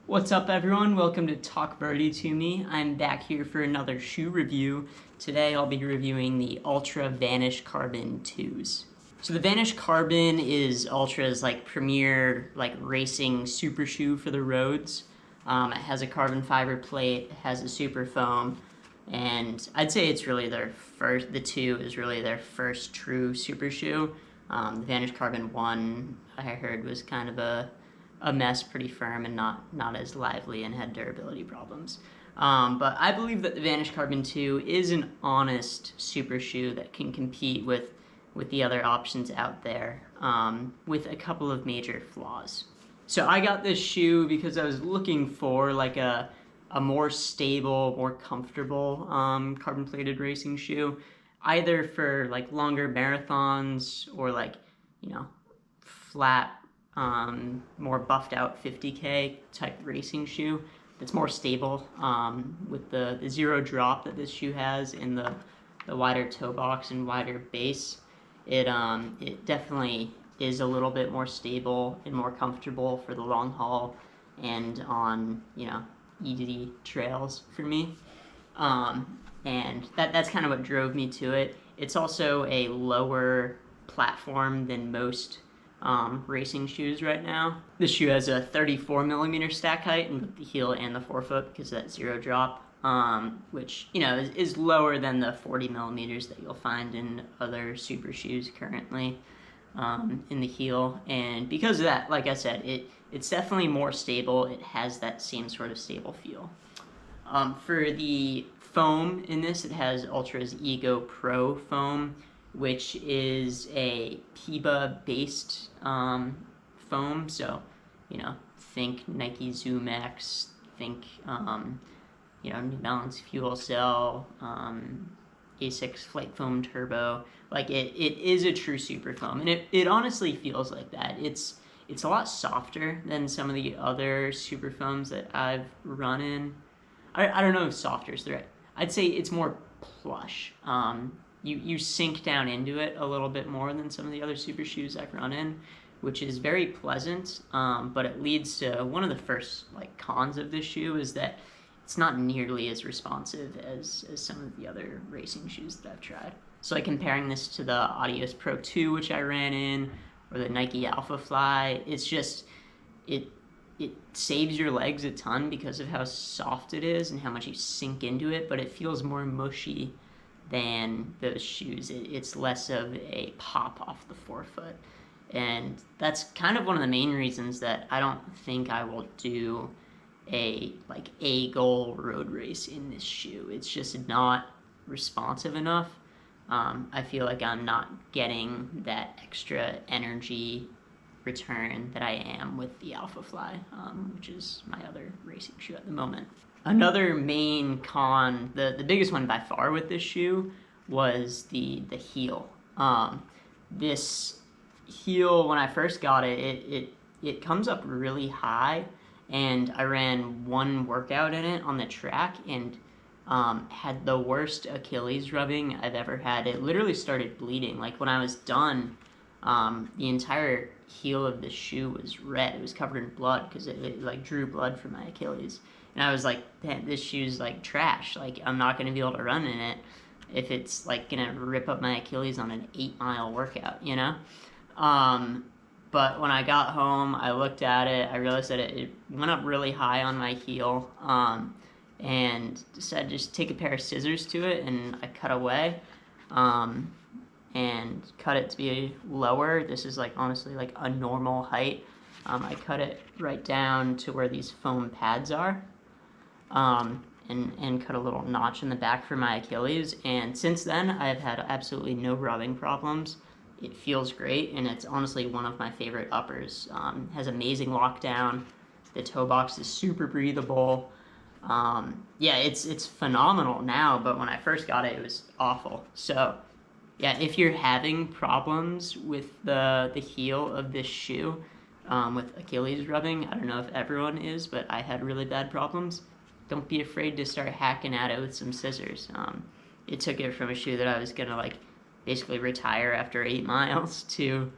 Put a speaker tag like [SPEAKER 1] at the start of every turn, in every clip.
[SPEAKER 1] What's up everyone? Welcome to Talk Birdie to Me. I'm back here for another shoe review. Today I'll be reviewing the Altra Vanish Carbon 2s. So the Vanish Carbon is Altra's premier racing super shoe for the roads. It has a carbon fiber plate, it has a super foam, and I'd say it's really the two is really their first true super shoe. The Vanish Carbon 1 I heard was kind of a mess, pretty firm and not as lively, and had durability problems. But I believe that the Vanish Carbon 2 is an honest super shoe that can compete with the other options out there, with a couple of major flaws. So I got this shoe because I was looking for a more stable, more comfortable carbon-plated racing shoe, either for longer marathons or flat, more buffed out 50K type racing shoe that's more stable, with the zero drop that this shoe has in the wider toe box and wider base. It definitely is a little bit more stable and more comfortable for the long haul and on easy trails for me. And that's kind of what drove me to it. It's also a lower platform than most racing shoes right now. This shoe has a 34mm stack height in the heel and the forefoot because of that zero drop, which is lower than the 40mm that you'll find in other super shoes currently, in the heel. And because of that, like I said, it's definitely more stable. It has that same sort of stable feel. For the foam in this, it has Altra's Ego Pro foam, which is a PIBA-based foam. So, think Nike Zoom X, think, New Balance Fuel Cell, Asics Flight Foam Turbo. It is a true super foam, and it honestly feels like that. It's a lot softer than some of the other super foams that I've run in. I don't know if softer is the right. I'd say it's more plush. You sink down into it a little bit more than some of the other super shoes I've run in, which is very pleasant, but it leads to one of the first cons of this shoe is that it's not nearly as responsive as some of the other racing shoes that I've tried. So comparing this to the Adios Pro 2, which I ran in, or the Nike Alpha Fly, it's just, it saves your legs a ton because of how soft it is and how much you sink into it, but it feels more mushy than those shoes. It's less of a pop off the forefoot, and that's kind of one of the main reasons that I don't think I will do a goal road race in this shoe. It's just not responsive enough. I feel like I'm not getting that extra energy return that I am with the Alpha Fly, which is my other racing shoe at the moment. Another main con, the biggest one by far with this shoe, was the heel. This heel, when I first got it comes up really high, and I ran one workout in it on the track and had the worst Achilles rubbing I've ever had. It literally started bleeding. When I was done, the entire heel of the shoe was red. It was covered in blood because it drew blood from my Achilles. And I was like, this shoe's trash. I'm not going to be able to run in it if it's going to rip up my Achilles on an 8-mile workout, But when I got home, I looked at it, I realized that it went up really high on my heel, and decided to just take a pair of scissors to it, and I cut away, and cut it to be lower. This is honestly a normal height. I cut it right down to where these foam pads are, and cut a little notch in the back for my Achilles, and since then I've had absolutely no rubbing problems. It feels great, and it's honestly one of my favorite uppers. Has amazing lockdown. The toe box is super breathable. Yeah, it's phenomenal now, but when I first got it was awful. So yeah, if you're having problems with the heel of this shoe, with Achilles rubbing, I don't know if everyone is, but I had really bad problems. Don't be afraid to start hacking at it with some scissors. It took it from a shoe that I was gonna basically retire after 8 miles to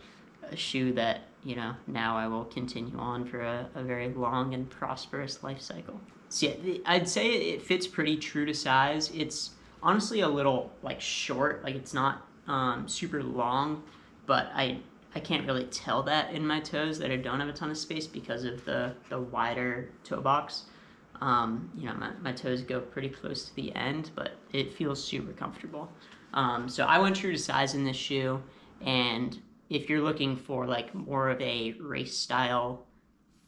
[SPEAKER 1] a shoe that you know, now I will continue on for a very long and prosperous life cycle. So yeah, I'd say it fits pretty true to size. It's honestly a little like short, like it's not super long, but I can't really tell that in my toes that I don't have a ton of space because of the wider toe box. You know, my toes go pretty close to the end, but it feels super comfortable. So I went true to size in this shoe, and if you're looking for like more of a race style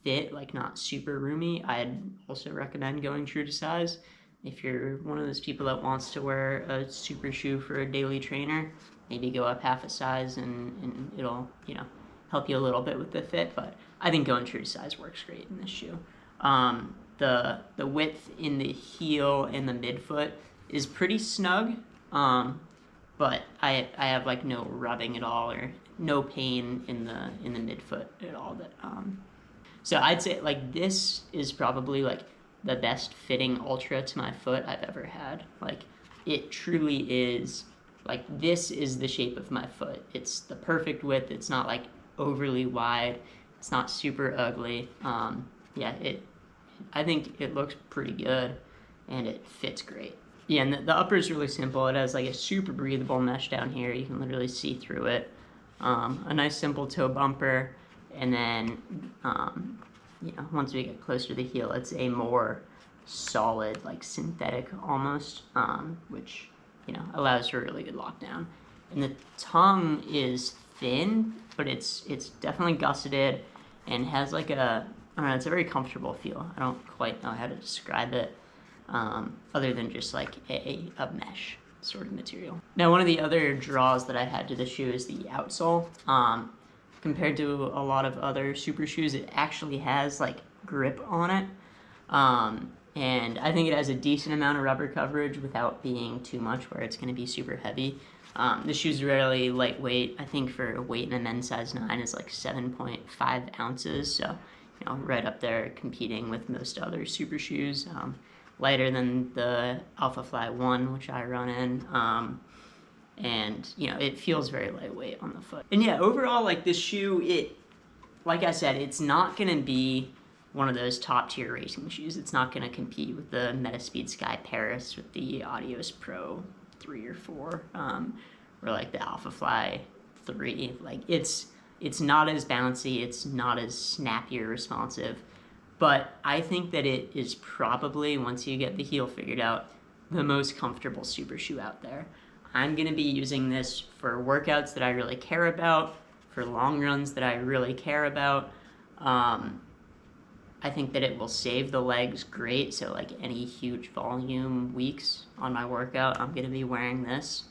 [SPEAKER 1] fit, like not super roomy, I'd also recommend going true to size. If you're one of those people that wants to wear a super shoe for a daily trainer, maybe go up half a size and it'll, you know, help you a little bit with the fit, but I think going true to size works great in this shoe. The width in the heel and the midfoot is pretty snug, but I have like no rubbing at all or no pain in the midfoot at all. So I'd say like this is probably like the best fitting Ultra to my foot I've ever had. Like it truly is, like this is the shape of my foot. It's the perfect width. It's not like overly wide. It's not super ugly. Yeah, I think it looks pretty good and it fits great. Yeah, and the upper is really simple. It has like a super breathable mesh down here. You can literally see through it. A nice simple toe bumper, and then you know, once we get closer to the heel, it's a more solid, like synthetic almost, which, you know, allows for a really good lockdown. And the tongue is thin, but it's definitely gusseted and has like a, I don't know, it's a very comfortable feel. I don't quite know how to describe it, other than just like a mesh sort of material. Now, one of the other draws that I had to the shoe is the outsole. Compared to a lot of other super shoes, it actually has like grip on it. And I think it has a decent amount of rubber coverage without being too much where it's going to be super heavy. This shoe's really lightweight. I think for a weight in a men's size 9 is like 7.5 ounces. So, you know, right up there competing with most other super shoes. Lighter than the Alpha Fly 1, which I run in. And, you know, it feels very lightweight on the foot. And yeah, overall, like this shoe, like I said, it's not going to be one of those top tier racing shoes. It's not going to compete with the Metaspeed Sky Paris with the Adios Pro 3 or 4, or like the Alpha Fly 3. Like it's not as bouncy, it's not as snappy or responsive, but I think that it is probably, once you get the heel figured out, the most comfortable super shoe out there. I'm going to be using this for workouts that I really care about, for long runs that I really care about. I think that it will save the legs great, so like any huge volume weeks on my workout, I'm going to be wearing this.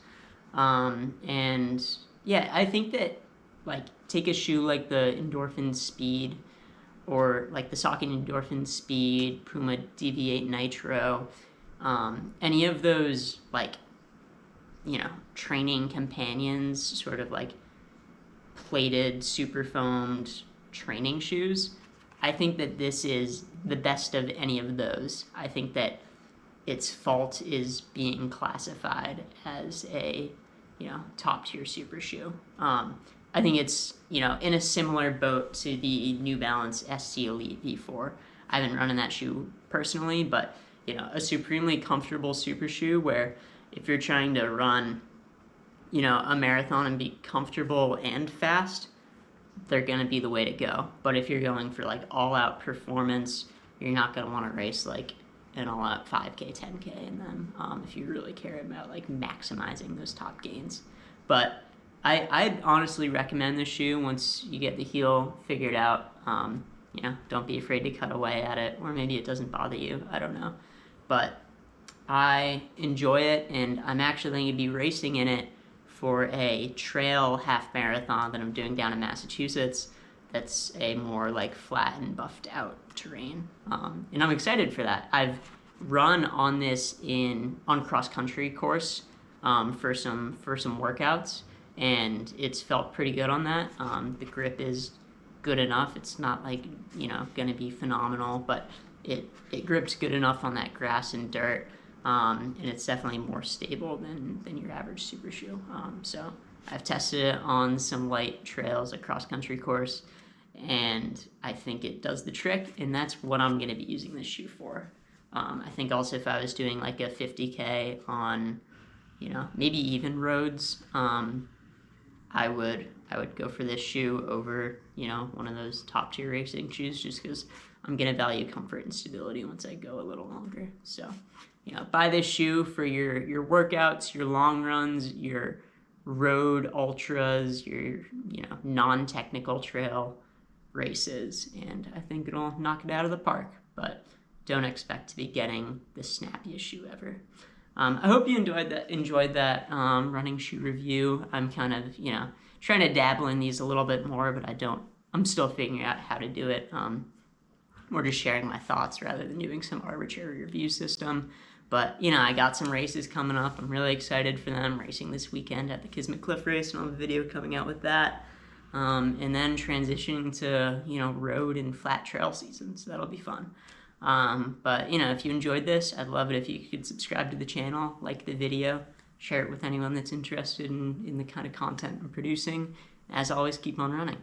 [SPEAKER 1] And yeah, I think that like take a shoe like the Endorphin Speed or like the Saucony Endorphin Speed, Puma DV8 Nitro, any of those like, you know, training companions, sort of like plated, super foamed training shoes. I think that this is the best of any of those. I think that its fault is being classified as a, you know, top tier super shoe. I think it's, you know, in a similar boat to the New Balance SC Elite V4. I haven't run in that shoe personally, but, you know, a supremely comfortable super shoe where if you're trying to run, you know, a marathon and be comfortable and fast, they're going to be the way to go. But if you're going for like all-out performance, you're not going to want to race like an all-out 5K, 10K in them, if you really care about like maximizing those top gains. But I'd honestly recommend this shoe once you get the heel figured out. You know, don't be afraid to cut away at it, or maybe it doesn't bother you. I don't know. But I enjoy it, and I'm actually going to be racing in it for a trail half marathon that I'm doing down in Massachusetts. That's a more like flat and buffed out terrain, and I'm excited for that. I've run on this on cross country course for some workouts, and it's felt pretty good on that. The grip is good enough. It's not like, you know, going to be phenomenal, but it grips good enough on that grass and dirt. And it's definitely more stable than your average super shoe. So I've tested it on some light trails, a cross-country course, and I think it does the trick, and that's what I'm going to be using this shoe for. I think also if I was doing like a 50K on, you know, maybe even roads, I would go for this shoe over, you know, one of those top tier racing shoes, just because I'm going to value comfort and stability once I go a little longer. So, you know, buy this shoe for your workouts, your long runs, your road ultras, your, you know, non-technical trail races, and I think it'll knock it out of the park. But don't expect to be getting the snappiest shoe ever. I hope you enjoyed that running shoe review. I'm kind of, you know, trying to dabble in these a little bit more, but I'm still figuring out how to do it. More just sharing my thoughts rather than doing some arbitrary review system. But, you know, I got some races coming up. I'm really excited for them. Racing this weekend at the Kismet Cliff race, and I'll have a video coming out with that. And then transitioning to, you know, road and flat trail season, so that'll be fun. But, you know, if you enjoyed this, I'd love it if you could subscribe to the channel, like the video, share it with anyone that's interested in the kind of content I'm producing. As always, keep on running.